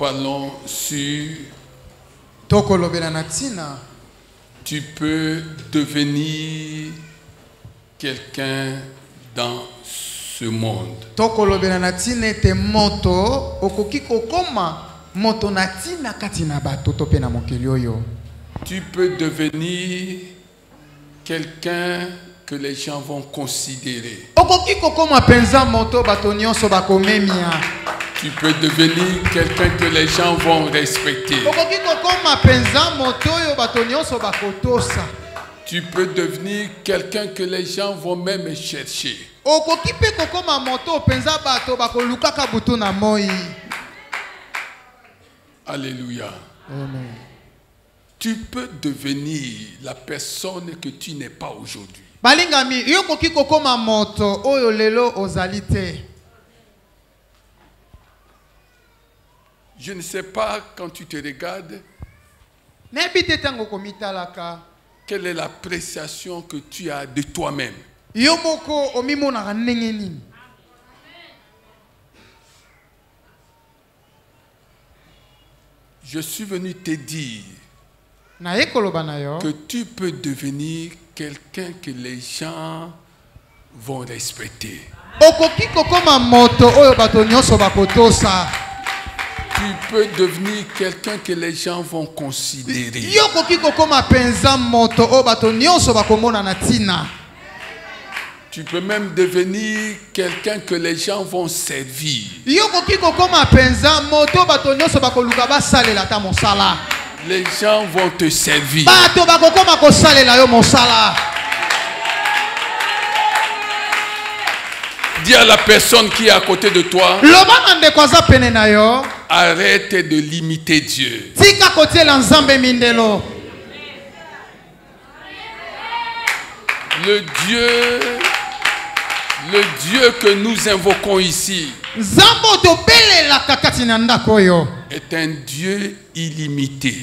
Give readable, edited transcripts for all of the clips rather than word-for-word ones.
parlons sur tu peux devenir quelqu'un dans ce monde. Tu peux devenir quelqu'un que les gens vont considérer. Tu peux devenir quelqu'un que les gens vont respecter. Tu peux devenir quelqu'un que les gens vont même chercher. Alléluia. Amen. Tu peux devenir la personne que tu n'es pas aujourd'hui. Je ne sais pas quand tu te regardes, quelle est l'appréciation que tu as de toi-même. Je suis venu te dire que tu peux devenir quelqu'un que les gens vont respecter. Tu peux devenir quelqu'un que les gens vont considérer. Tu peux même devenir quelqu'un que les gens vont servir. Les gens vont te servir. Dis à la personne qui est à côté de toi, arrête de limiter Dieu. Le Dieu que nous invoquons ici est un Dieu illimité.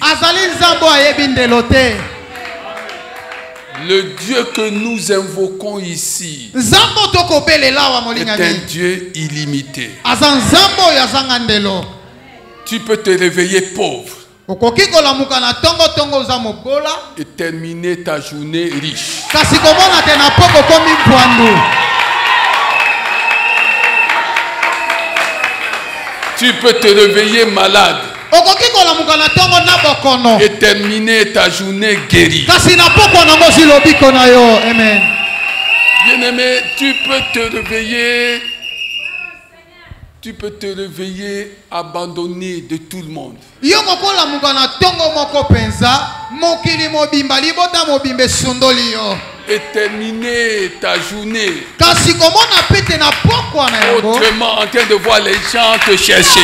Le Dieu que nous invoquons ici est un Dieu illimité. Tu peux te réveiller pauvre et terminer ta journée riche. Tu peux te réveiller malade et terminer ta journée guérie. Bien-aimé, tu peux te réveiller abandonné de tout le monde. Et terminer ta journée autrement, en train de voir les gens te chercher.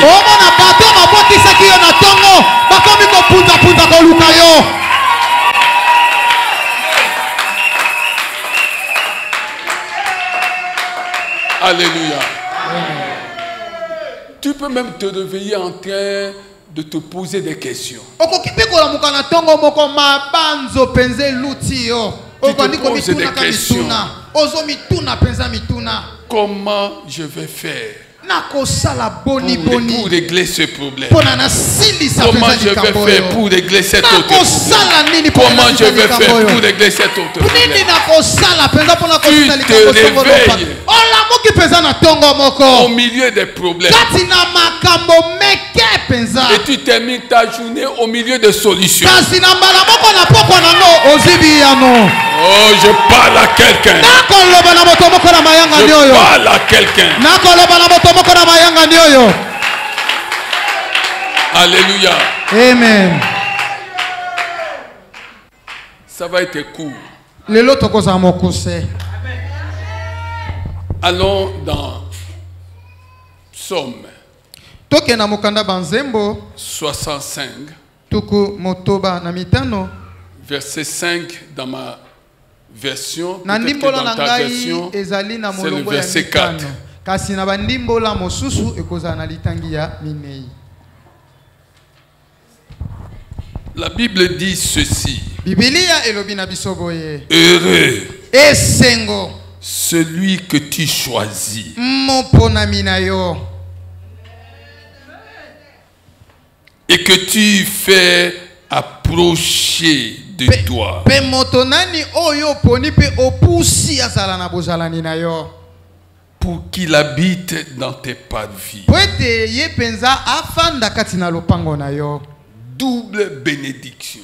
Alléluia. Tu peux même te réveiller en train de te poser des questions. Tu te poses des questions. Comment je vais faire pour régler ce problème? Comment je vais faire pour régler cet autre problème? Comment je vais faire pour régler cet autre problème? Tu te réveilles au milieu des problèmes et tu termines ta journée au milieu des solutions. Oh, je parle à quelqu'un. Je parle à quelqu'un. Alléluia. Amen. Ça va être court. Allons dans Psaume 65, verset 5 dans ma version. Peut-être que dans ta version, c'est le verset 4. La Bible dit ceci. Heureux celui que tu choisis et que tu fais approcher de toi. Pour qu'il habite dans tes parvis. Double bénédiction.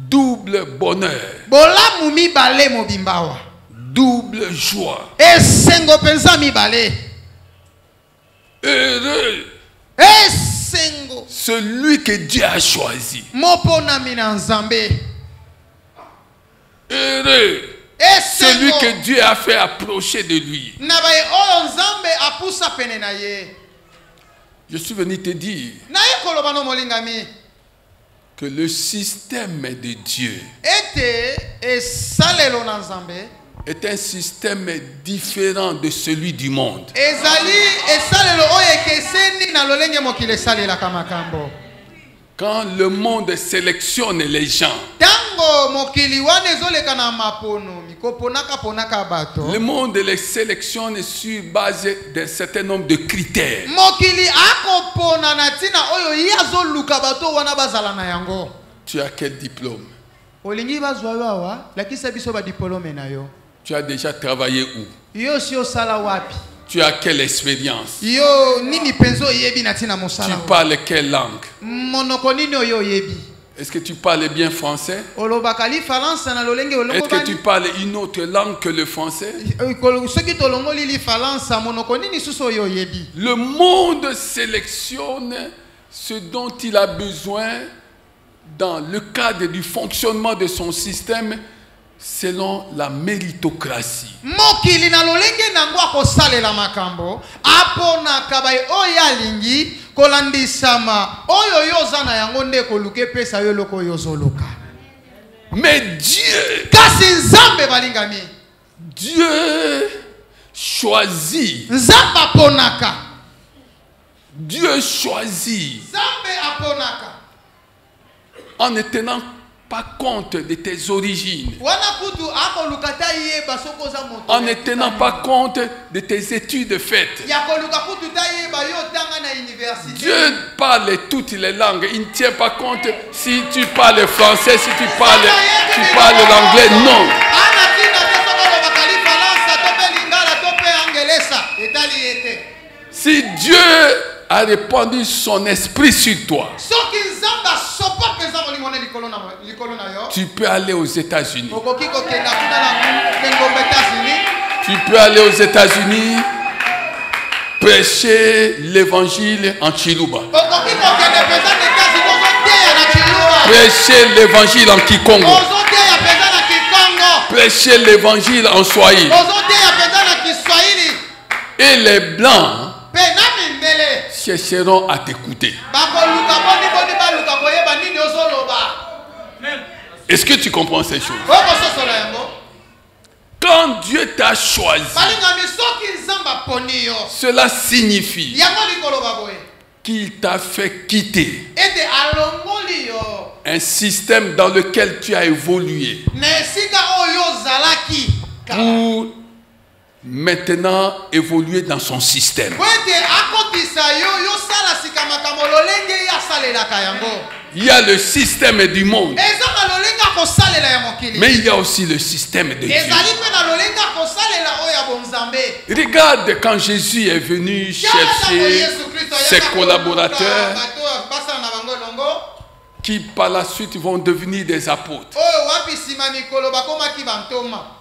Double bonheur. Double joie. Heureux celui que Dieu a choisi. Heureux celui que Dieu a fait approcher de lui. Je suis venu te dire que le système de Dieu est un système différent de celui du monde. Quand le monde sélectionne les gens, le monde les sélectionne sur base d'un certain nombre de critères. Tu as quel diplôme? Tu as déjà travaillé où? Tu as quelle expérience? Tu parles quelle langue? Est-ce que tu parles bien français? Est-ce que tu parles une autre langue que le français? Le monde sélectionne ce dont il a besoin dans le cadre du fonctionnement de son système selon la méritocratie. Mais Dieu choisit. Dieu choisit en ne tenant pas compte de tes origines, en ne tenant pas compte de tes études faites. Dieu parle toutes les langues. Il ne tient pas compte si tu parles français, si tu parles l'anglais. Non. Si Dieu a répandu son esprit sur toi, tu peux aller aux États-Unis. Tu peux aller aux États-Unis prêcher l'évangile en Chiluba. Prêcher l'évangile en Kikongo. Prêcher l'évangile en Swahili. Et les Blancs chercheront à t'écouter. Est-ce que tu comprends ces choses? Quand Dieu t'a choisi, cela signifie qu'il t'a fait quitter un système dans lequel tu as évolué pour maintenant évoluer dans son système. Il y a le système du monde, mais il y a aussi le système de Dieu. Regarde quand Jésus est venu chercher ses collaborateurs qui par la suite vont devenir des apôtres.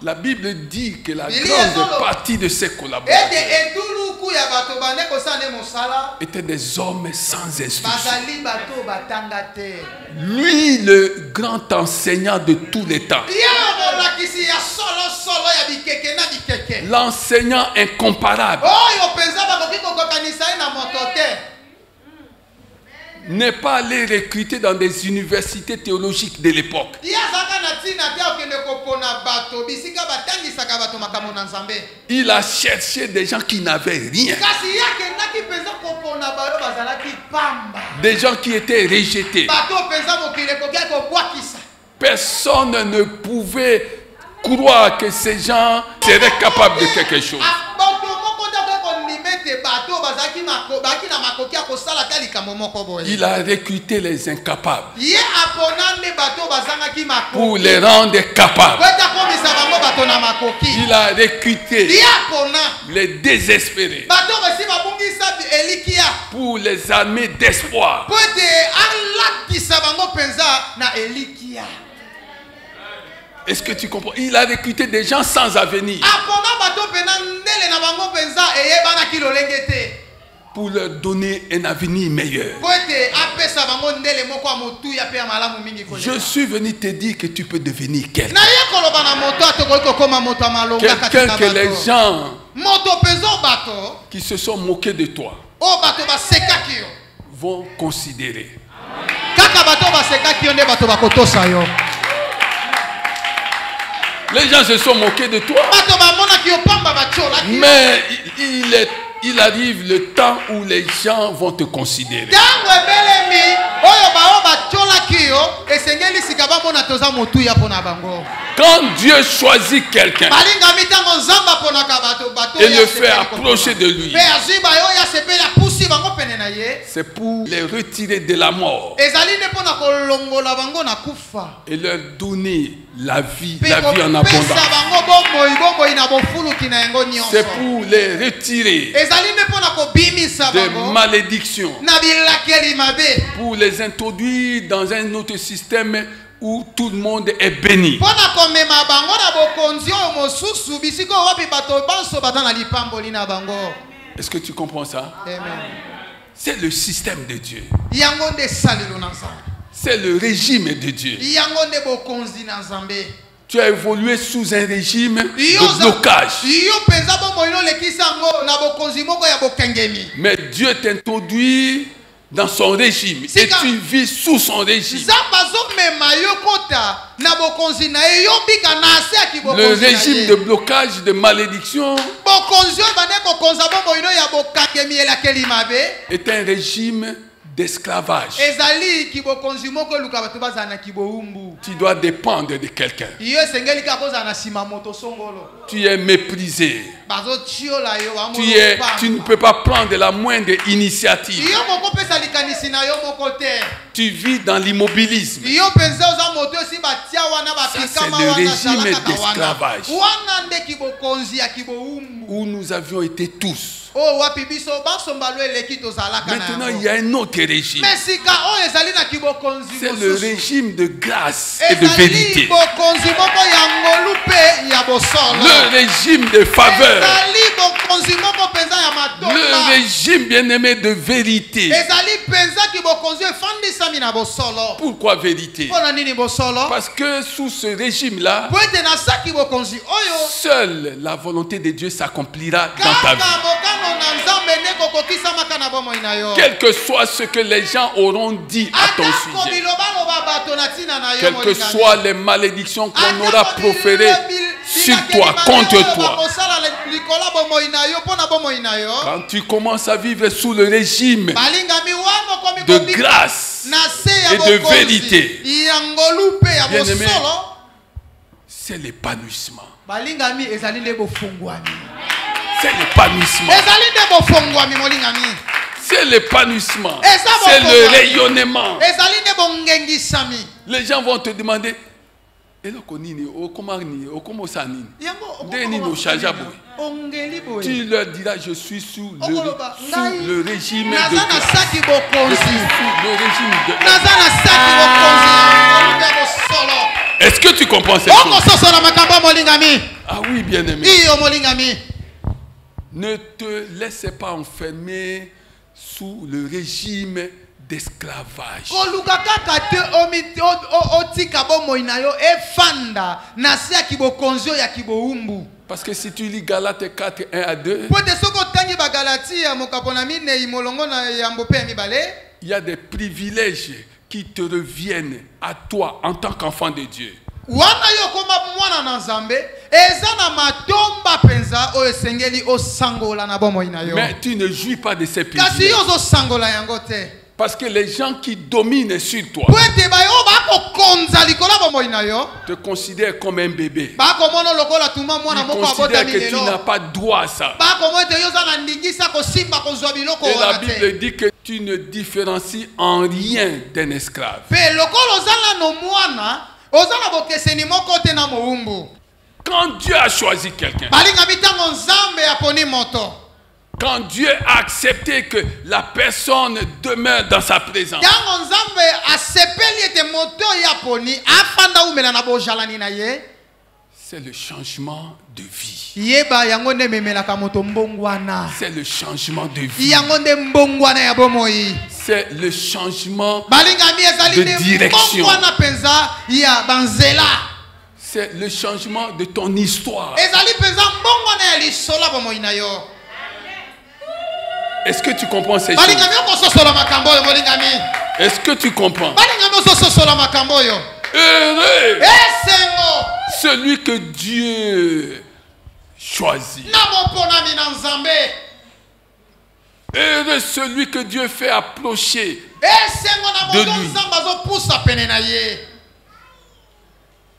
La Bible dit que la grande partie de ses collaborateurs étaient des hommes sans instruction. Lui, le grand enseignant de tous les temps, l'enseignant incomparable, n'est pas allé recruter dans des universités théologiques de l'époque. Il a cherché des gens qui n'avaient rien. Des gens qui étaient rejetés. Personne ne pouvait croire que ces gens seraient capables de quelque chose. Il a recruté les incapables pour les rendre capables. Il a recruté les désespérés pour les armer d'espoir. Est-ce que tu comprends? Il a recruté des gens sans avenir pour leur donner un avenir meilleur. Je suis venu te dire que tu peux devenir quelqu'un. Quelqu'un que les gens qui se sont moqués de toi vont considérer. Les gens se sont moqués de toi. Mais il arrive le temps où les gens vont te considérer. Quand Dieu choisit quelqu'un et le fait approcher de lui, c'est pour les retirer de la mort et leur donner la vie en abondance. C'est pour les retirer des malédictions, pour les introduire dans un autre système où tout le monde est béni. Est-ce que tu comprends ça? C'est le système de Dieu. C'est le régime de Dieu. Tu as évolué sous un régime de blocage. Mais Dieu t'introduit dans son régime et tu vis sous son régime. Le régime de blocage, de malédiction est un régime d'esclavage. Tu dois dépendre de quelqu'un. Tu es méprisé. Tu ne peux pas prendre la moindre initiative. Tu vis dans l'immobilisme. C'est le régime d'esclavage où nous avions été tous. Maintenant, il y a un autre régime. C'est le régime de grâce et de vérité. Le régime de faveur. Le régime bien-aimé de vérité. Pourquoi vérité? Parce que sous ce régime-là, seule la volonté de Dieu s'accomplira dans ta vie. Quel que soit ce que les gens auront dit à ton sujet, quelles que soient les malédictions qu'on aura proférées sur toi, contre toi, quand tu commences à vivre sous le régime de grâce et de vérité, bien-aimé, c'est l'épanouissement. C'est l'épanouissement. C'est l'épanouissement. C'est le rayonnement. Les gens vont te demander, tu leur diras, je suis sous le régime de Est-ce que tu comprends cette chose? Ah oui, bien-aimé. Ne te laisse pas enfermer sous le régime d'esclavage. Parce que si tu lis Galates 4, 1 à 2, il y a des privilèges qui te reviennent à toi en tant qu'enfant de Dieu. Mais tu ne jouis pas de ces privilèges. Parce que les gens qui dominent sur toi te considèrent comme un bébé. Ils considèrent que tu n'as pas droit à ça. Et la Bible dit que tu ne différencies en rien d'un esclave. Quand Dieu a choisi quelqu'un, quand Dieu a accepté que la personne demeure dans sa présence, c'est le changement de vie. C'est le changement de vie. C'est le changement de direction. C'est le changement de ton histoire. Est-ce que tu comprends ces choses? Est-ce que tu comprends? Heureux celui que Dieu choisit. Heureux celui que Dieu fait approcher de lui.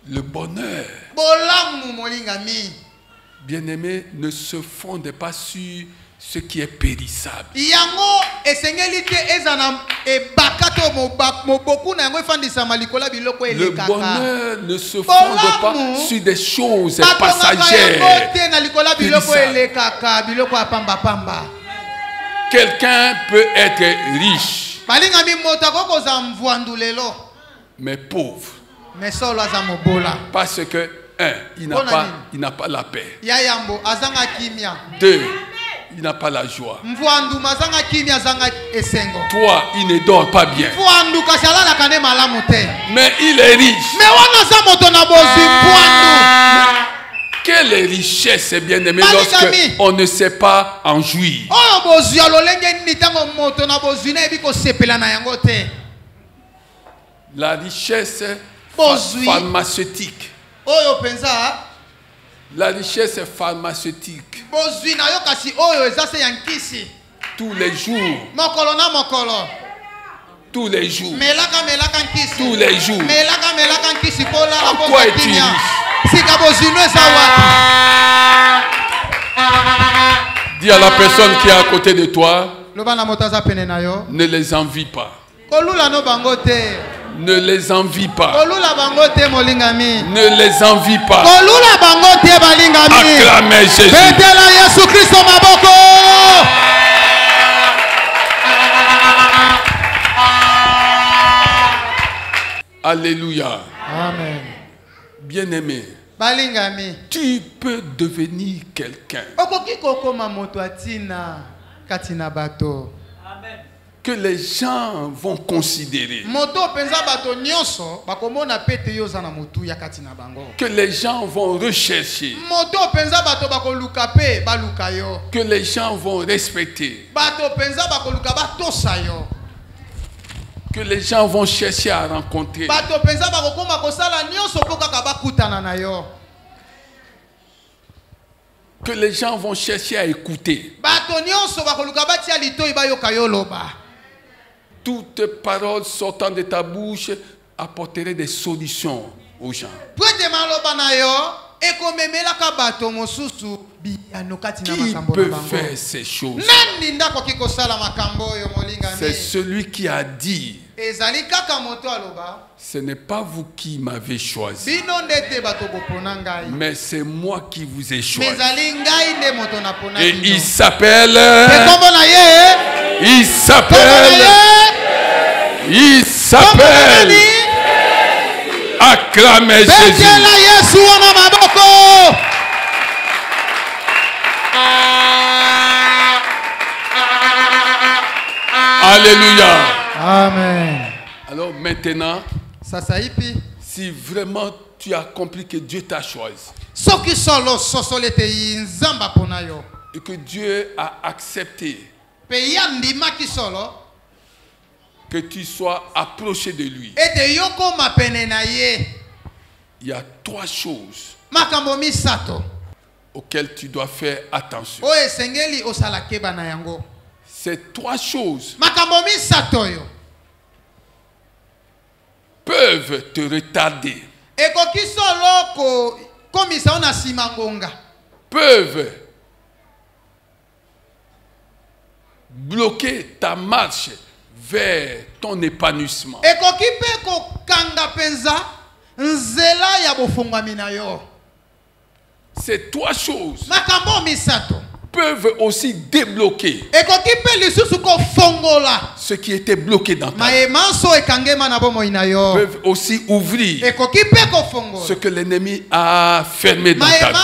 Le bonheur, bien-aimé, ne se fonde pas sur ce qui est périssable. Le bonheur ne se fonde pas sur des choses passagères. Quelqu'un peut être riche, mais pauvre. Parce que, il n'a pas la paix. 2, il n'a pas la joie. 3, il ne dort pas bien. Mais il est riche. Quelle richesse, bien-aimé, lorsque on ne sait pas en jouir. La richesse pharmaceutique. La richesse pharmaceutique. Tous les jours. Tous les jours. Tous les jours. Pourquoi es-tu riche? Dis à la personne qui est à côté de toi, ne les envie pas. Ne les envie pas. Ne les envie pas. Acclamez Jésus. Alléluia. Amen. Bien-aimé, tu peux devenir quelqu'un que les gens vont considérer, que les gens vont rechercher, que les gens vont respecter, que les gens vont chercher à rencontrer. Que les gens vont chercher à écouter. Toute parole sortant de ta bouche apporterait des solutions aux gens. Qui peut faire ces choses? C'est celui qui a dit: ce n'est pas vous qui m'avez choisi, mais c'est moi qui vous ai choisi. Et il s'appelle acclamez Jésus. Alléluia. Amen. Alors maintenant, si vraiment tu as compris que Dieu t'a choisi et que Dieu a accepté que tu sois approché de lui, il y a 3 choses auxquelles tu dois faire attention. Ces 3 choses peuvent te retarder. Peuvent bloquer ta marche vers ton épanouissement. Ces trois choses peuvent aussi débloquer ce qui était bloqué dans ta vie. Peuvent aussi ouvrir ce que l'ennemi a fermé dans ta vie.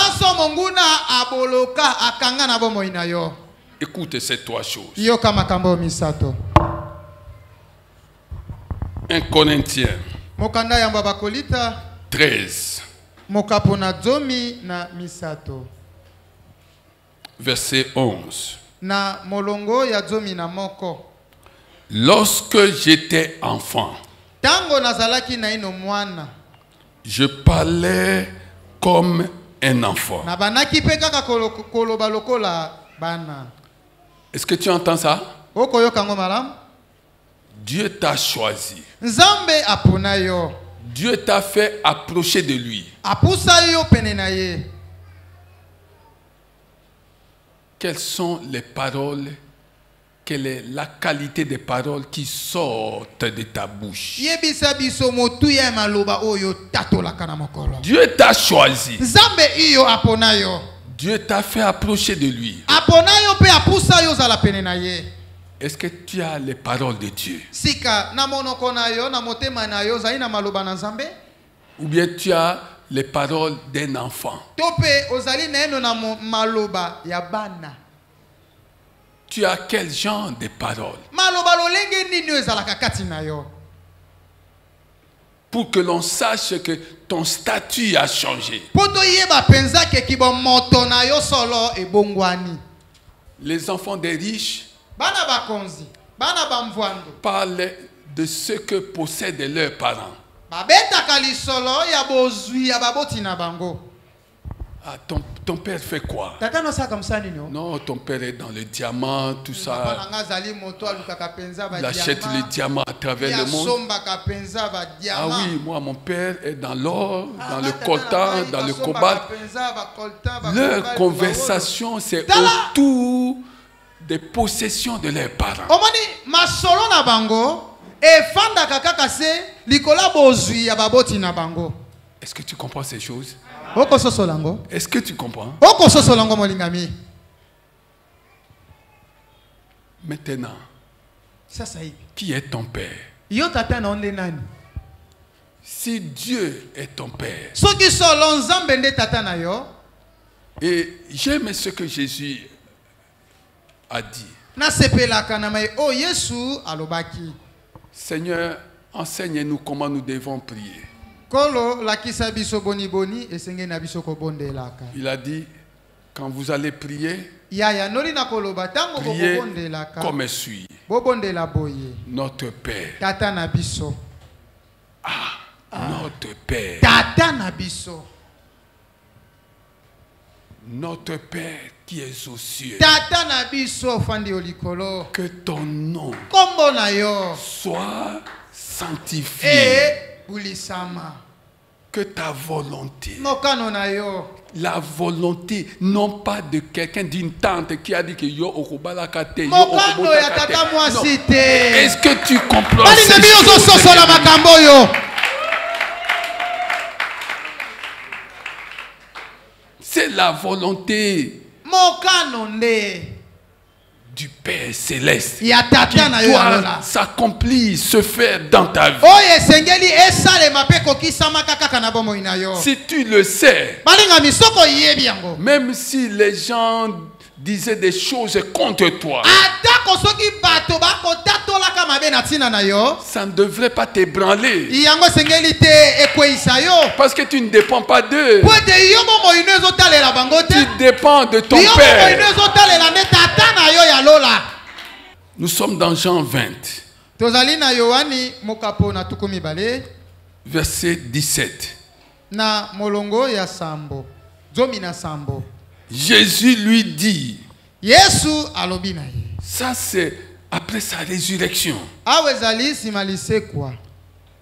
Écoute ces trois choses. 1 Corinthiens 13. Verset 11. Lorsque j'étais enfant, je parlais comme un enfant. Est-ce que tu entends ça? Dieu t'a choisi. Dieu t'a fait approcher de lui. Quelles sont les paroles, quelle est la qualité des paroles qui sortent de ta bouche? Dieu t'a choisi. Dieu t'a fait approcher de lui. Est-ce que tu as les paroles de Dieu? Ou bien tu as les paroles d'un enfant? Tu as quel genre de paroles? Pour que l'on sache que ton statut a changé. Les enfants des riches parlent de ce que possèdent leurs parents. Ah, ton père fait quoi? Non, ton père est dans le diamant, tout ça. Il achète le diamant à travers le monde. Ah oui, moi, mon père est dans l'or, dans le coltan, dans le cobalt. Leur conversation, c'est autour des possessions de leurs parents. Est-ce que tu comprends ces choses? Est-ce que tu comprends? Maintenant, qui est ton père? Si Dieu est ton père, et j'aime ce que Jésus a dit. Seigneur, enseigne-nous comment nous devons prier. Il a dit, quand vous allez prier, priez comme suit. Notre Père. Notre Père. Notre Père qui est aux cieux. Que ton nom soit sanctifié. Que ta volonté, la volonté non pas de quelqu'un, d'une tante qui a dit que yo okobala kate, yo okobota kate. Est-ce que tu comprends ces choses? C'est la volonté du Père Céleste qui doit s'accomplir, se faire dans ta vie. Si tu le sais, même si les gens disaient des choses contre toi, ça ne devrait pas t'ébranler. Parce que tu ne dépends pas d'eux. Tu dépends de ton Père. Nous sommes dans Jean 20. Verset 17. Jésus lui dit, ça c'est après sa résurrection.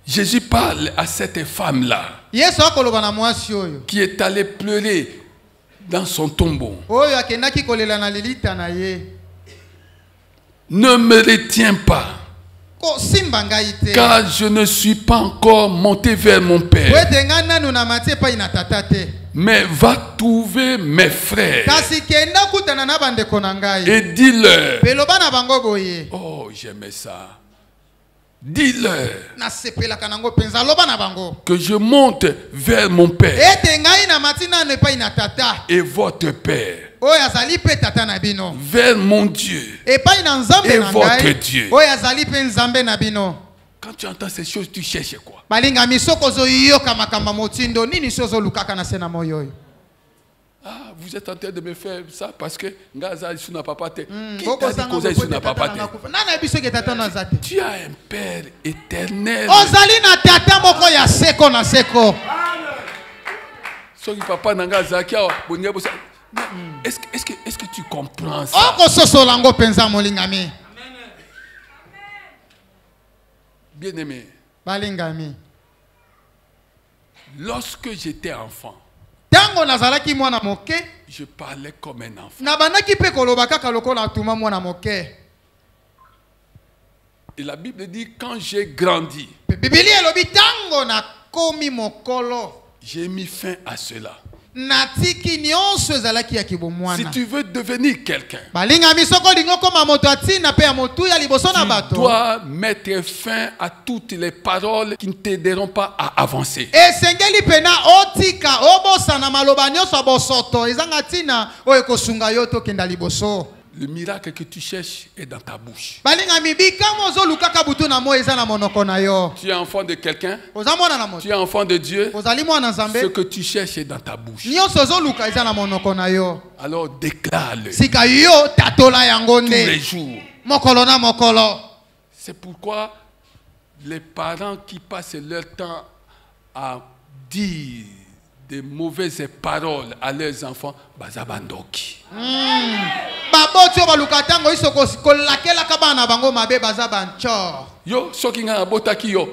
Jésus parle à cette femme-là qui est allée pleurer dans son tombeau. Ne me retiens pas, car je ne suis pas encore monté vers mon Père. Mais va trouver mes frères et dis-leur. Oh, j'aimais ça. Dis-leur que je monte vers mon Père et votre Père, vers mon Dieu et votre Dieu. Quand tu entends ces choses, tu cherches quoi? Ah, vous êtes en train de me faire ça parce que Qui t'a dit que n'a pas? Tu as un Père éternel. Est-ce que tu comprends ça? Bien-aimé, lorsque j'étais enfant, je parlais comme un enfant. Et la Bible dit, quand j'ai grandi, j'ai mis fin à cela. Si tu veux devenir quelqu'un, tu dois mettre fin à toutes les paroles qui ne t'aideront pas à avancer. Le miracle que tu cherches est dans ta bouche. Tu es enfant de quelqu'un, tu es enfant de Dieu, ce que tu cherches est dans ta bouche. Alors déclare-le tous les jours. C'est pourquoi les parents qui passent leur temps à dire des mauvaises paroles à leurs enfants, bazabandoki. Yo, soki nga botaki yo,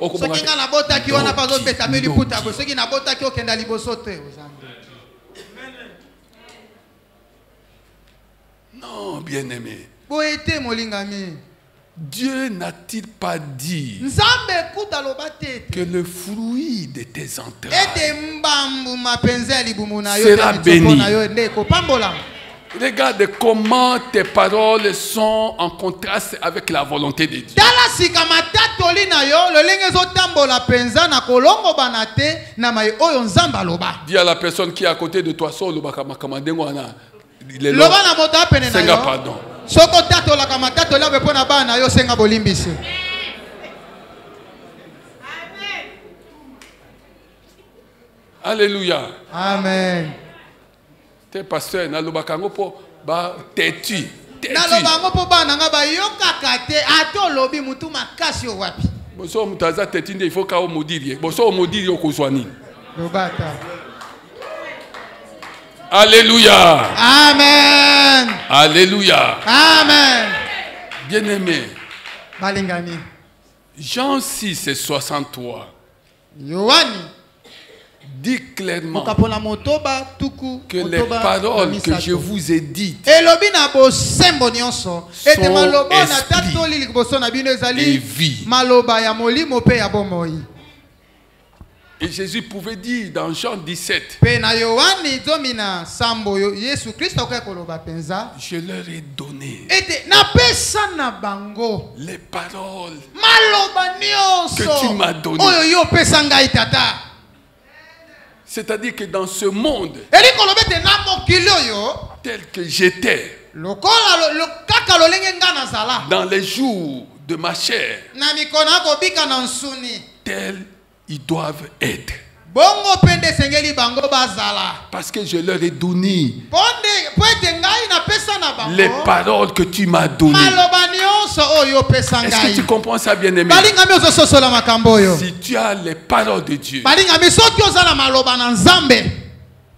non, bien-aimé. Dieu n'a-t-il pas dit que le fruit de tes entrailles sera béni? Regarde comment tes paroles sont en contraste avec la volonté de Dieu. Dis à la personne qui est à côté de toi, Senga pardon. Alléluia. Amen. Tes pasteurs na lobakango po ba têtu. Na lobango po ba nanga ba yokaka te ato lobi mutu makasi wapi. Boso mutaza têtu il faut ka o modiri. Boso o modiri okozwani. Lobata. Alléluia. Amen. Alléluia. Amen. Bien-aimé. Balingami. Jean 6 et 63. Yohani dit clairement que les paroles que je vous ai dites sont esprit et vie. Et Jésus pouvait dire dans Jean 17, je leur ai donné les paroles que tu m'as données. C'est-à-dire que dans ce monde tel que j'étais, dans les jours de ma chair, tels ils doivent être. Parce que je leur ai donné les paroles que tu m'as données. Est-ce que tu comprends ça, bien-aimé? Si tu as les paroles de Dieu,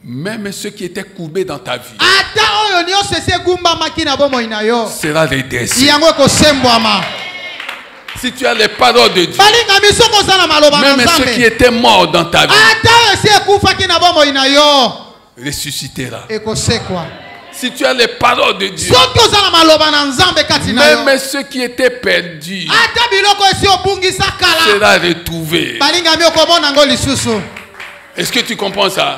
même ceux qui étaient courbés dans ta vie sera redressé. Si tu as les paroles de Dieu, même ceux qui étaient morts dans ta vie ressuscitera. Si tu as les paroles de Dieu, même ceux qui étaient perdus sera retrouvé. Est-ce que tu comprends ça?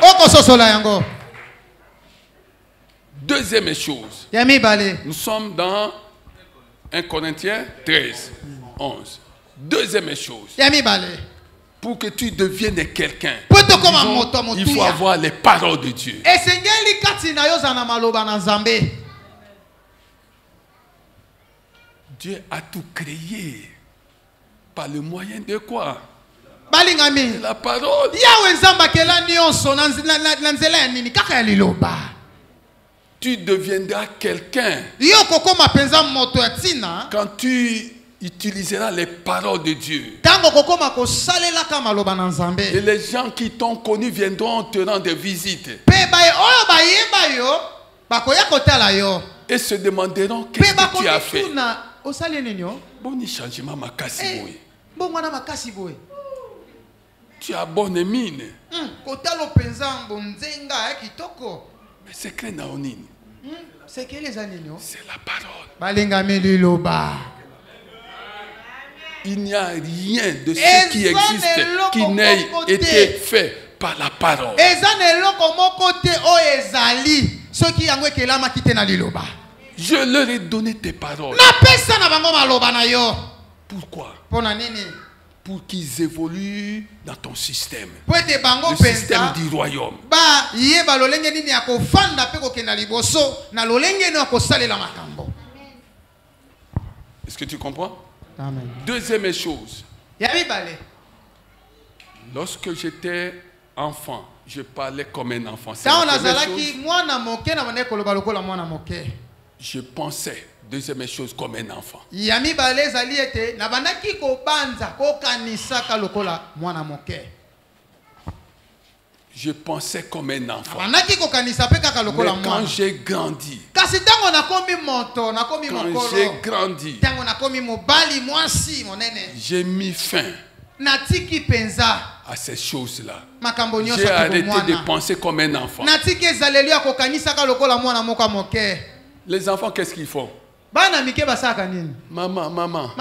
Deuxième chose, nous sommes dans 1 Corinthiens 13, 11. Deuxième chose, pour que tu deviennes quelqu'un, il faut avoir les paroles de Dieu. Dieu a tout créé par le moyen de quoi? De la parole. Tu deviendras quelqu'un quand tu utiliseras les paroles de Dieu. Et les gens qui t'ont connu viendront te rendre visite. Et se demanderont qu'est-ce que tu as fait. Bon changement makasi boy. Tu as bonne mine. Mais c'est que c'est la parole. Il n'y a rien de ce qui existe qui n'ait été fait par la parole. Je leur ai donné tes paroles. Pourquoi? Pour qu'ils évoluent dans ton système. Le système du royaume. Est-ce que tu comprends? Amen. Deuxième chose. Lorsque j'étais enfant, je parlais comme un enfant. Je pensais, deuxième chose, comme un enfant. Je pensais comme un enfant. Mais quand j'ai grandi, j'ai mis fin à ces choses-là. J'ai arrêté de penser comme un enfant. Les enfants, qu'est-ce qu'ils font? Maman.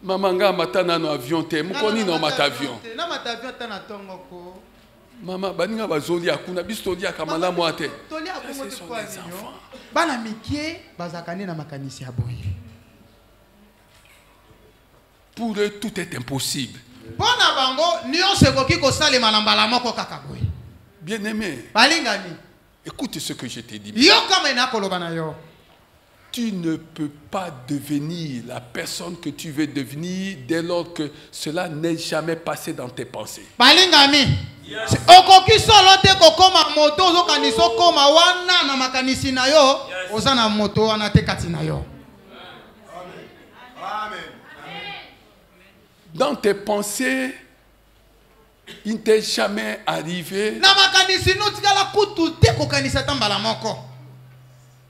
Maman nga matana no avion te mukoni no matavion. Maman baninga bazoli akuna bistoli akamala moate. Ce sont des enfants. Bana mikie bazakane na makanisi ya boye. Pour eux tout est impossible. Bona bango nyonse koki ko salema na mbala moko kaka boye. Bien-aimé. Balingani. Écoute ce que je t'ai dit. Yo kama na koloba na yo. Tu ne peux pas devenir la personne que tu veux devenir dès lors que cela n'est jamais passé dans tes pensées. Balingami. Okoki solo te kokoma moto ozokaniso koma wana na makanisi na yo ozana moto wana te kati na yo. Amen. Dans tes pensées, il ne t'est jamais arrivé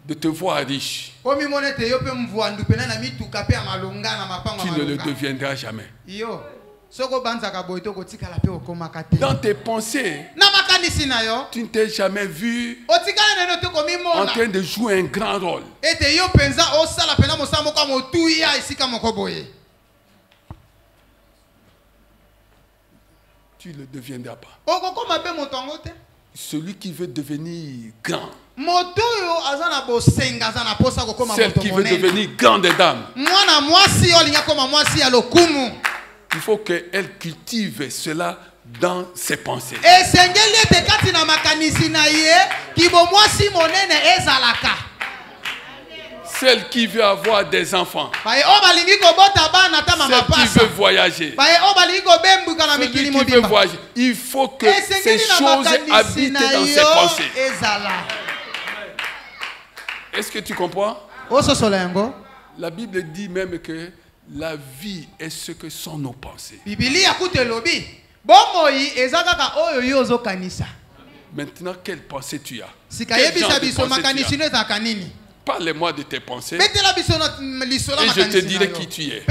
de te voir riche. Tu ne le deviendras jamais. Dans tes pensées, tu ne t'es jamais vu en train de jouer un grand rôle. Tu ne le deviendras pas. Celui qui veut devenir grand, celle qui veut devenir grande dame, il faut qu'elle cultive cela dans ses pensées. Celle qui veut avoir des enfants, celle qui veut voyager, celui qui veut voyager, il faut que ces choses habitent dans ses pensées. Est-ce que tu comprends? La Bible dit même que la vie est ce que sont nos pensées. Maintenant, quelle pensée tu as? Quel genre de pensée tu as? Parle-moi de tes pensées. Et je te dirai qui tu es.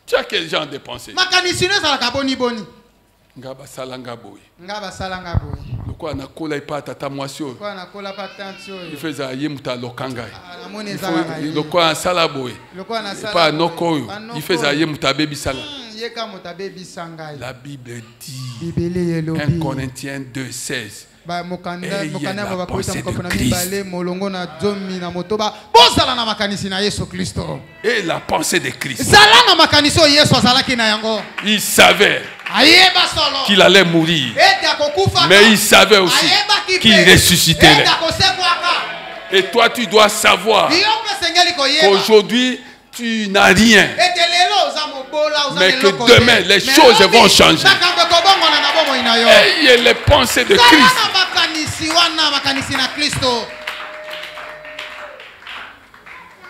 Tu as quel genre de pensée? Ngaba salanga boy. Loko anakola ipa tata mwasio. Il faisait aye muta lokangai. Loko ansala boy. Pas noko. Il faisait aye muta baby sanga. La Bible dit 1 Corinthiens 2:16. Ayez la pensée de Christ. Et la pensée de Christ. Il savait qu'il allait mourir, mais il savait aussi qu'il ressusciterait. Et toi, tu dois savoir qu'aujourd'hui, tu n'as rien, mais que demain, les choses vont changer. Ayez les pensées de Christ.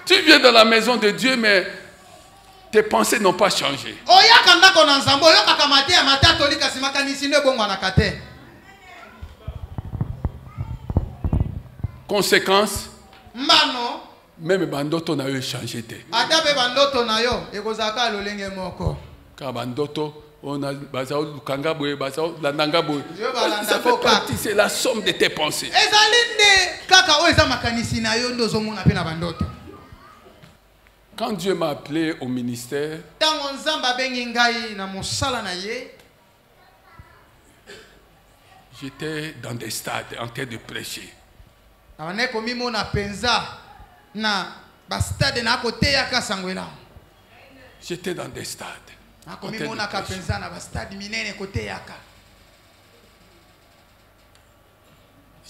Tu viens dans la maison de Dieu, mais tes pensées n'ont pas changé. Conséquence, même bandoto na yo changé. Car bandoto on a c'est la somme de tes pensées. Quand Dieu m'a appelé au ministère, j'étais dans des stades en train de prêcher. J'étais dans des stades.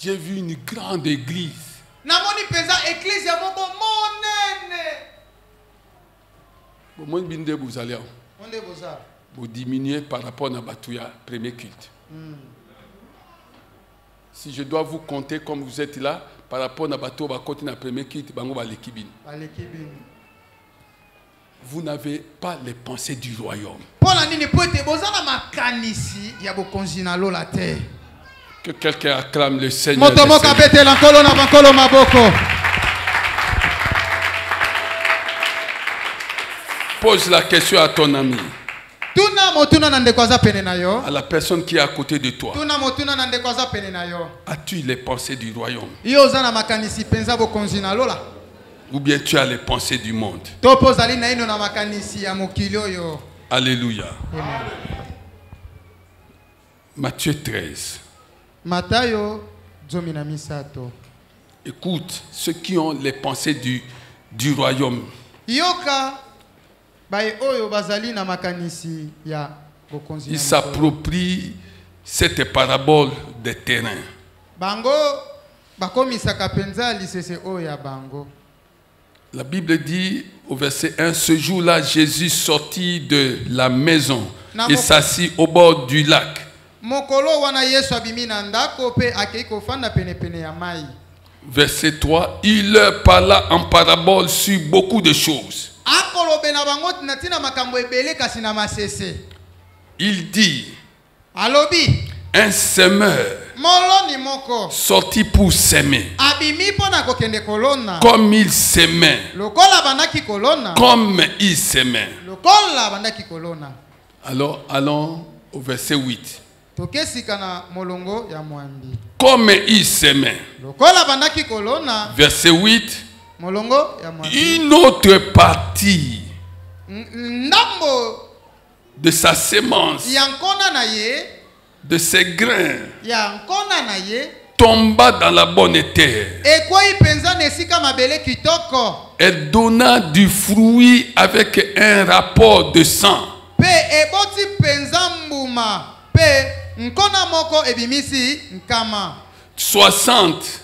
J'ai vu une grande église. Vous diminuez par rapport à Batouya, premier culte. Si je dois vous compter comme vous êtes là, par rapport à Batouya, premier culte, vous n'avez pas les pensées du royaume. Que quelqu'un acclame le Seigneur. Pose la question à ton ami. À la personne qui est à côté de toi. As-tu les pensées du royaume? Ou bien tu as les pensées du monde? Alléluia. Matthieu 13. Écoute, ceux qui ont les pensées du royaume. Ils s'approprient cette parabole des terrains. La Bible dit au verset 1, ce jour-là, Jésus sortit de la maison et s'assit au bord du lac. Verset 3, il leur parla en parabole sur beaucoup de choses. Il dit, un semeur sorti pour s'aimer. Comme il s'aimait. Comme il s'aimait. Alors, allons au verset 8. Comme il s'aimait. Verset 8. Une autre partie de sa sémence, de ses grains, tomba dans la bonne terre. Elle donna du fruit avec un rapport de sang. 60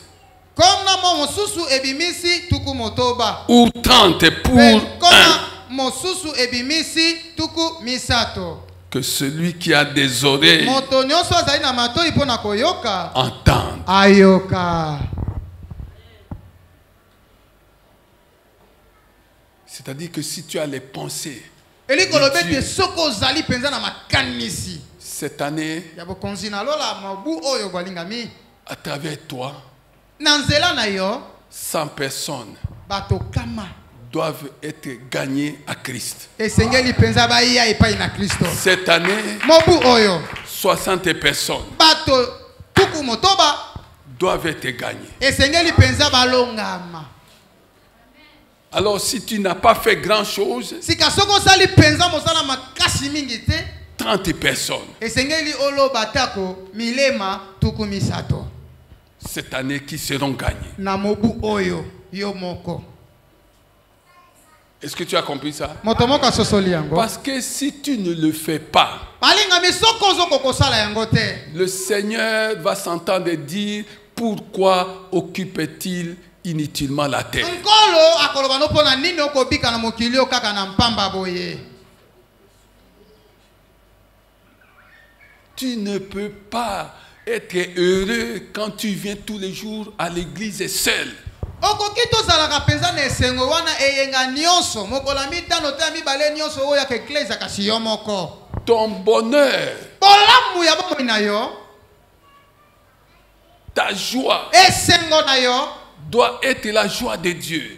ou 30 pour un. Que celui qui a des oreilles entende. C'est-à-dire que si tu as les pensées de Dieu, cette année, à travers toi, 100 personnes doivent être gagnées à Christ. Cette année, 60 personnes doivent être gagnées. Alors si tu n'as pas fait grand chose, 30 personnes cette année qui seront gagnées. Est-ce que tu as compris ça? Parce que si tu ne le fais pas, le Seigneur va s'entendre dire pourquoi occupe-t-il inutilement la terre? Tu ne peux pas être heureux quand tu viens tous les jours à l'église seul. Ton bonheur, ta joie doit être la joie de Dieu.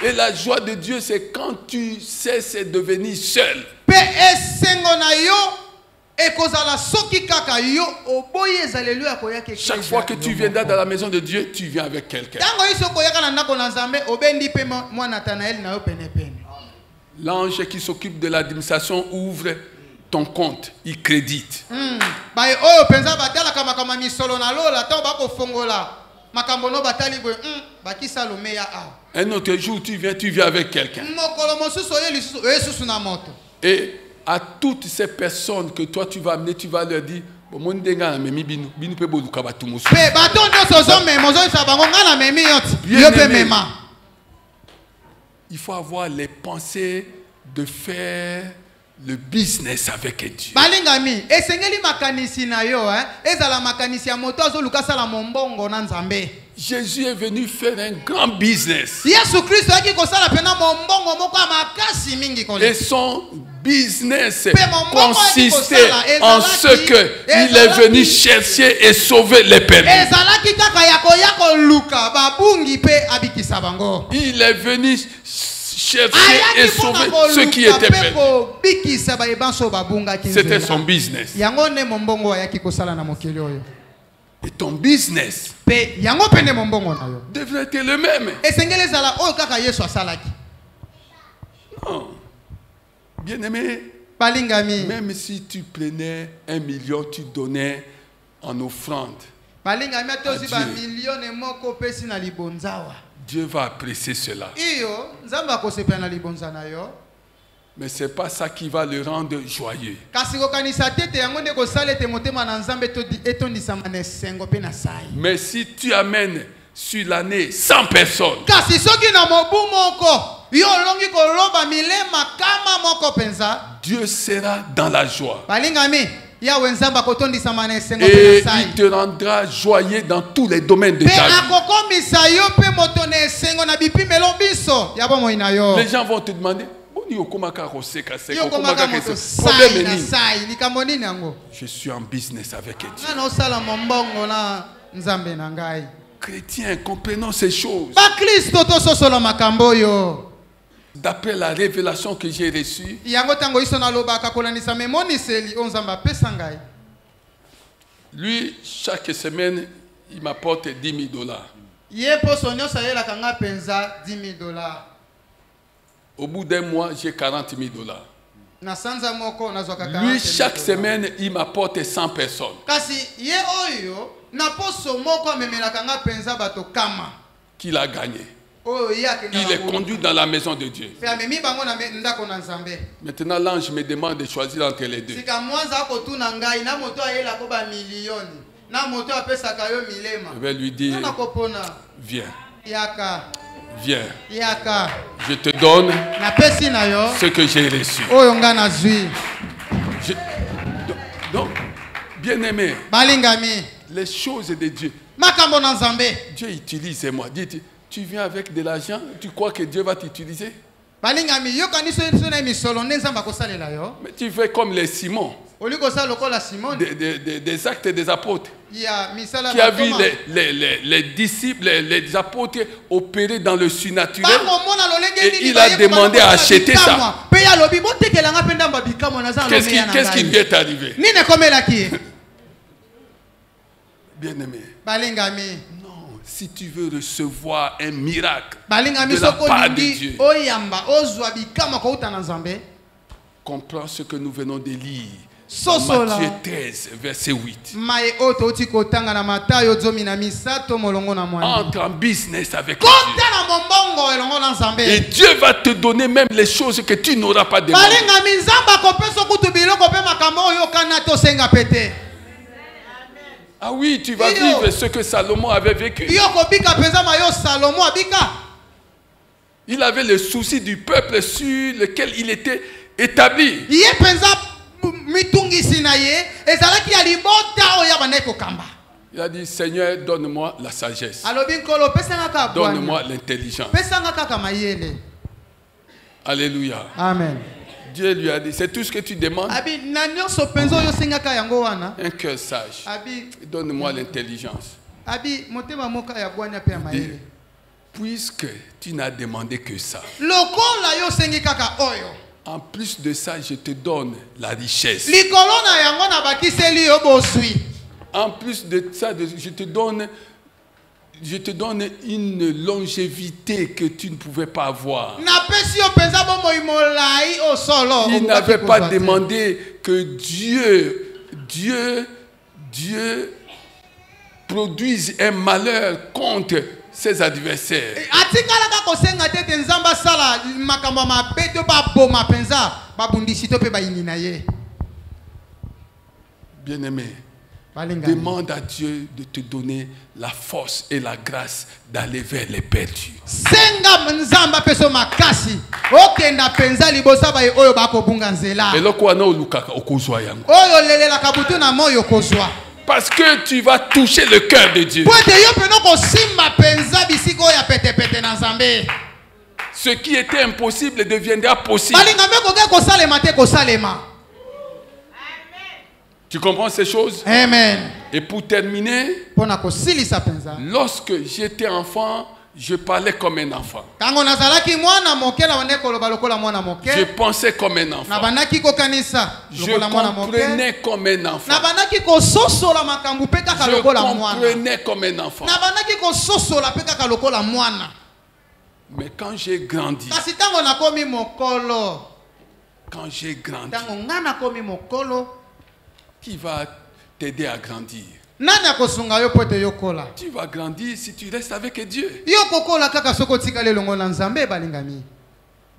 Et la joie de Dieu, c'est quand tu cesses de devenir seul. Chaque fois que tu viens dans la maison de Dieu, tu viens avec quelqu'un. L'ange qui s'occupe de l'administration ouvre ton compte, il crédite. Un autre jour, tu viens avec quelqu'un. Et à toutes ces personnes que toi tu vas amener, tu vas leur dire, il faut avoir les pensées de faire le business avec Dieu. Jésus est venu faire un grand business. Et son business consistait en ce qu'il est venu chercher et sauver les perdus. Il est venu chercher et sauver ceux qui étaient perdus. C'était son business. Et ton business devrait être le même. Non. Bien-aimé, même si tu prenais 1 million, tu donnais en offrande à Dieu va apprécier cela. Mais ce n'est pas ça qui va le rendre joyeux. Mais si tu amènes sur l'année 100 personnes, Dieu sera dans la joie. Et il te rendra joyeux dans tous les domaines de ta vie. Les gens vont te demander, je suis en business avec Dieu. Chrétiens, comprenons ces choses. D'après la révélation que j'ai reçue, lui, chaque semaine, il m'apporte $10,000. Au bout d'un mois, j'ai $40,000. Lui, chaque semaine, il m'apporte 100 personnes. Qu'il a gagné. Il est conduit dans la maison de Dieu. Maintenant, l'ange me demande de choisir entre les deux. Je vais lui dire, viens. Viens. Je te donne ce que j'ai reçu. Donc, bien-aimé, les choses de Dieu. Dieu utilise moi. Dites, tu viens avec de l'argent, tu crois que Dieu va t'utiliser? Mais tu fais comme les Simons. des actes des apôtres, qui a vu les disciples, les apôtres opérer dans le surnaturel, et il a demandé à acheter ça. Qu'est-ce qui lui est arrivé? Bien-aimé, non, si tu veux recevoir un miracle de la part de Dieu, comprends ce que nous venons de lire. Matthieu 13, verset 8. Entre en business avec Dieu. Et Dieu va te donner même les choses que tu n'auras pas demandé. Ah oui, tu vas vivre ce que Salomon avait vécu. Il avait le souci du peuple sur lequel il était établi. Il a dit, Seigneur, donne-moi la sagesse. Donne-moi l'intelligence. Alléluia. Amen. Dieu lui a dit, c'est tout ce que tu demandes. Un cœur sage. Donne-moi l'intelligence. Puisque tu n'as demandé que ça. En plus de ça, je te donne la richesse. En plus de ça, je te donne une longévité que tu ne pouvais pas avoir. Il n'avait pas demandé que Dieu produise un malheur contre ses adversaires. Bien-aimé, demande à Dieu de te donner la force et la grâce d'aller vers les perdus. Parce que tu vas toucher le cœur de Dieu. Ce qui était impossible deviendra possible. Tu comprends ces choses? Amen. Et pour terminer, lorsque j'étais enfant, je parlais comme un enfant. Je pensais comme un enfant. Je comprenais comme un enfant. Je comprenais comme un enfant. Mais quand j'ai grandi, qui va t'aider à grandir? Tu vas grandir si tu restes avec Dieu.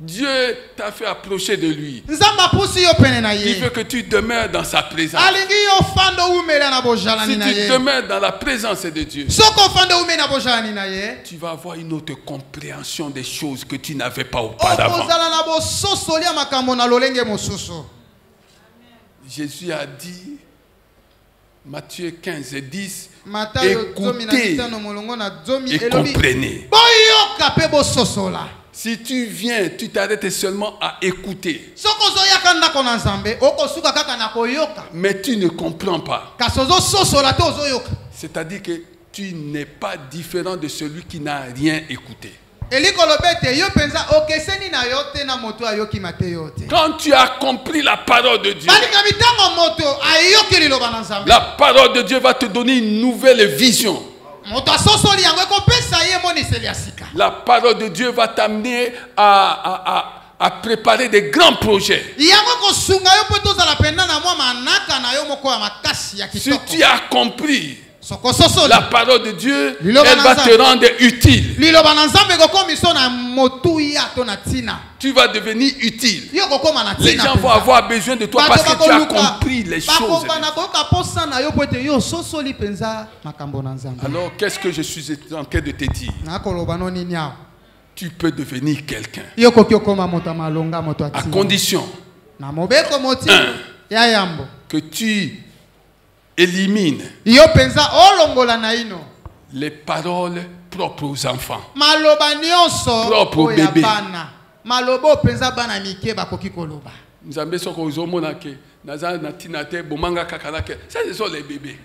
Dieu t'a fait approcher de lui. Il veut que tu demeures dans sa présence. Si tu demeures dans la présence de Dieu, tu vas avoir une autre compréhension des choses que tu n'avais pas auparavant. Jésus a dit, Matthieu 15 et 10, écoutez et comprenez. Si tu viens, tu t'arrêtes seulement à écouter. Mais tu ne comprends pas. C'est-à-dire que tu n'es pas différent de celui qui n'a rien écouté. Quand tu as compris la parole de Dieu, la parole de Dieu va te donner une nouvelle vision. La parole de Dieu va t'amener à préparer des grands projets. Si tu as compris la parole de Dieu, elle va te rendre utile. Tu vas devenir utile. Les gens vont avoir besoin de toi parce que tu as compris les choses. Alors, qu'est-ce que je suis en train de te dire? Tu peux devenir quelqu'un. À condition que tu élimines les paroles propres aux enfants, propres aux bébés. Ça, ce sont les bébés.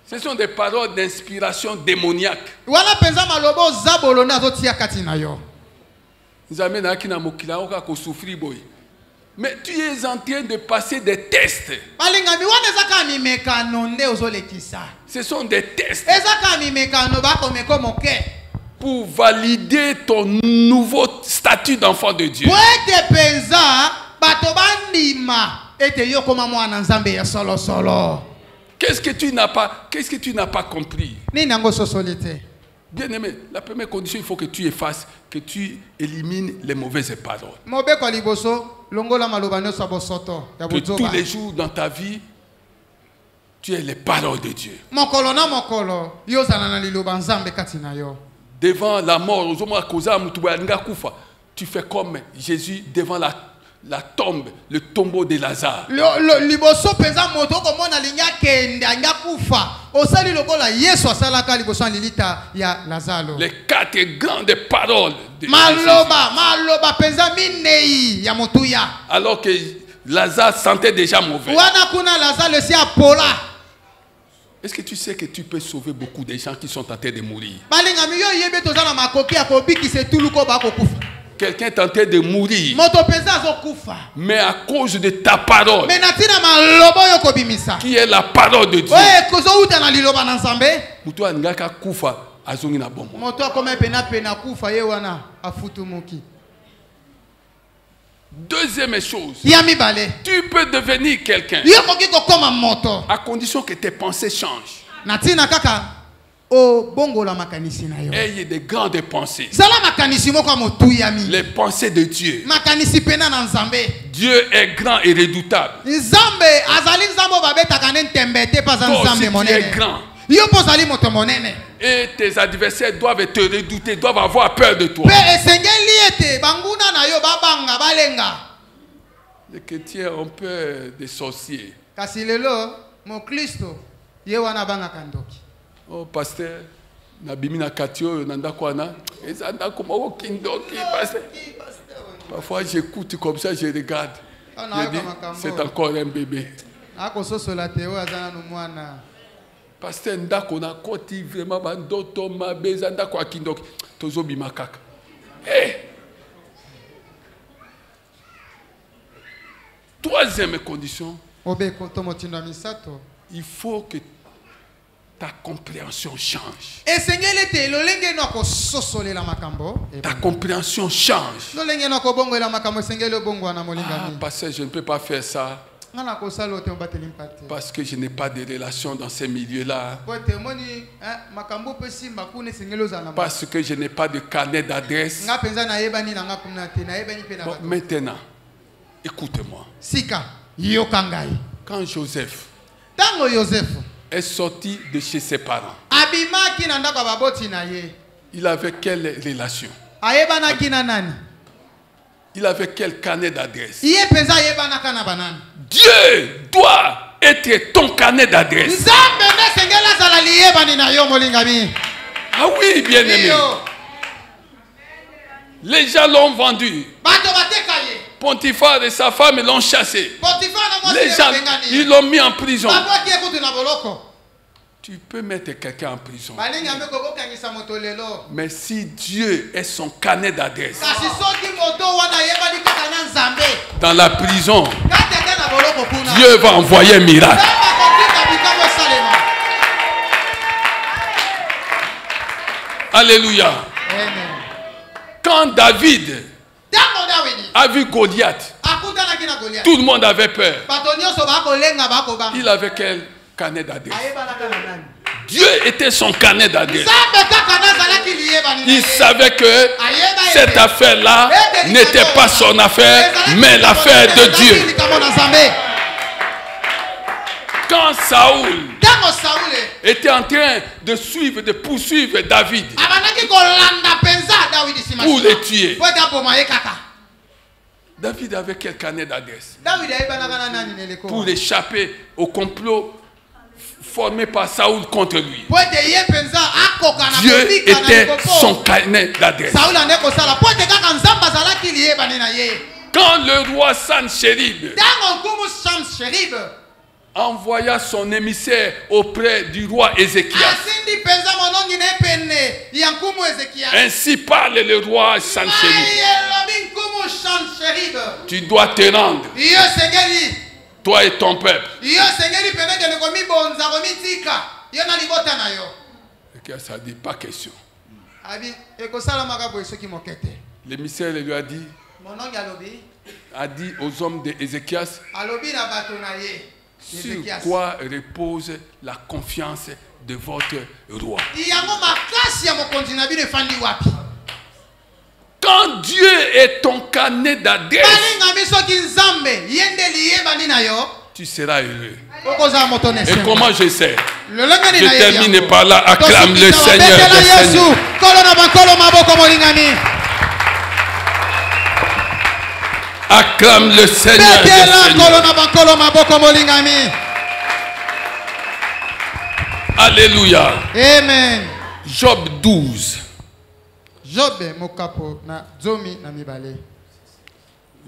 Ce sont des paroles d'inspiration démoniaque. Mais tu es en train de passer des tests. Ce sont des tests pour valider ton nouveau statut d'enfant de Dieu. Qu'est-ce que tu n'as pas compris? Bien aimé, la première condition, il faut que tu effaces, que tu élimines les mauvaises paroles. Que tous les jours dans ta vie, tu aies les paroles de Dieu. Devant la mort, tu fais comme Jésus devant la tombe, le tombeau de Lazare. Les 4 grandes paroles de Jésus. Alors que Lazare sentait déjà mauvais. Est-ce que tu sais que tu peux sauver beaucoup de gens qui sont en train de mourir? Quelqu'un est en train de mourir, mais à cause de ta parole, qui est la parole de Dieu, deuxième chose, tu peux devenir quelqu'un à condition que tes pensées changent. Ayez des grandes pensées. Les pensées de Dieu. Dieu est grand et redoutable. Toi aussi, tu es grand. Et tes adversaires doivent te redouter, doivent avoir peur de toi. Les chrétiens ont peur des sorciers. Oh, pasteur, parfois j'écoute comme ça, je regarde. Je dis, c'est encore un bébé. Pasteur, ndako na koti vraiment bandoto mabeza ndako akindoki tozo bimakaka. Troisième condition, il faut que ta compréhension change. Ta compréhension change. Pasteur, je ne peux pas faire ça parce que je n'ai pas de relation dans ces milieux-là. Parce que je n'ai pas de carnet d'adresse. Bon, maintenant, écoute-moi. Quand Joseph est sorti de chez ses parents, il avait quelle relation? Il avait quel carnet d'adresse? Dieu doit être ton carnet d'adresse. Ah oui, bien aimé. Les gens l'ont vendu. Potiphar et sa femme l'ont chassé. Les gens, ils l'ont mis en prison. Tu peux mettre quelqu'un en prison. Mais si Dieu est son carnet d'adresse, dans la prison, Dieu va envoyer un miracle. Alléluia. Quand David a vu Goliath, tout le monde avait peur. Il avait quel carnet d'adresse? Dieu était son carnet d'adresse. Il savait que cette affaire-là n'était pas son affaire, mais l'affaire de Dieu. Quand Saoul était en train de suivre, de poursuivre David pour le tuer, David avait quel carnet d'adresse pour échapper au complot formé par Saoul contre lui? Dieu était son carnet d'adresse. Quand le roi Sanchérib envoya son émissaire auprès du roi Ézéchias. Ainsi parle le roi Sanchérib. Tu dois te rendre, toi et ton peuple. Ça dit pas question. L'émissaire lui a dit aux hommes d'Ézéchias, sur quoi repose la confiance de votre roi. Quand Dieu est ton carnet d'adresse, tu seras heureux. Et comment je sais? Je termine par là. Acclame le Seigneur des Seigneurs. Acclame le Seigneur des Seigneurs. Alléluia. Amen. Job 12.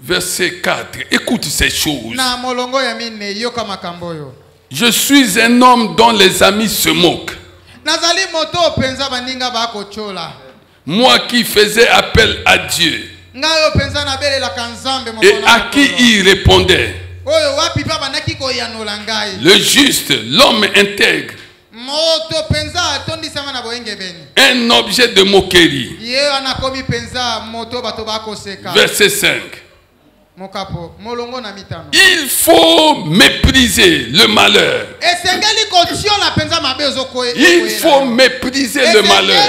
Verset 4. Écoute ces choses. Je suis un homme dont les amis se moquent. Moi qui faisais appel à Dieu et à qui il répondait. Le juste, l'homme intègre, un objet de moquerie. Verset 5. Il faut mépriser le malheur. Il faut mépriser le malheur.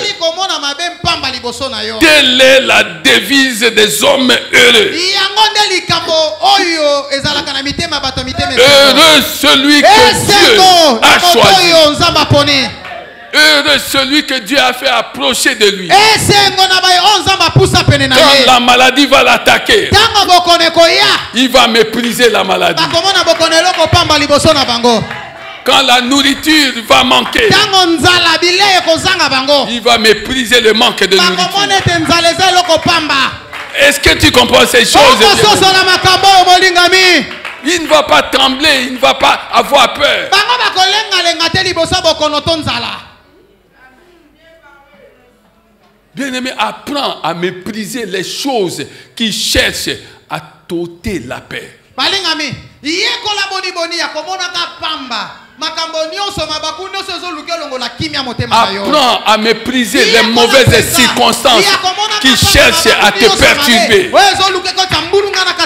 Telle est la devise des hommes heureux. Heureux celui que Dieu a choisi. Heureux celui que Dieu a fait approcher de lui. Quand la maladie va l'attaquer, il va mépriser la maladie. Quand la nourriture va manquer, il va mépriser le manque de nourriture. Est-ce que tu comprends ces choses? Il ne va pas trembler, il ne va pas avoir peur. Bien-aimé, apprends à mépriser les choses qui cherchent à t'ôter la paix. Apprends à mépriser les mauvaises circonstances qui cherchent à te perturber.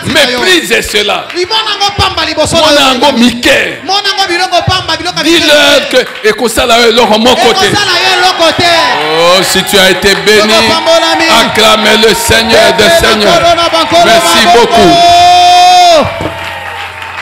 Méprise cela. Dis-leur que oh, si tu as été béni, acclame le Seigneur des Seigneurs. Merci beaucoup.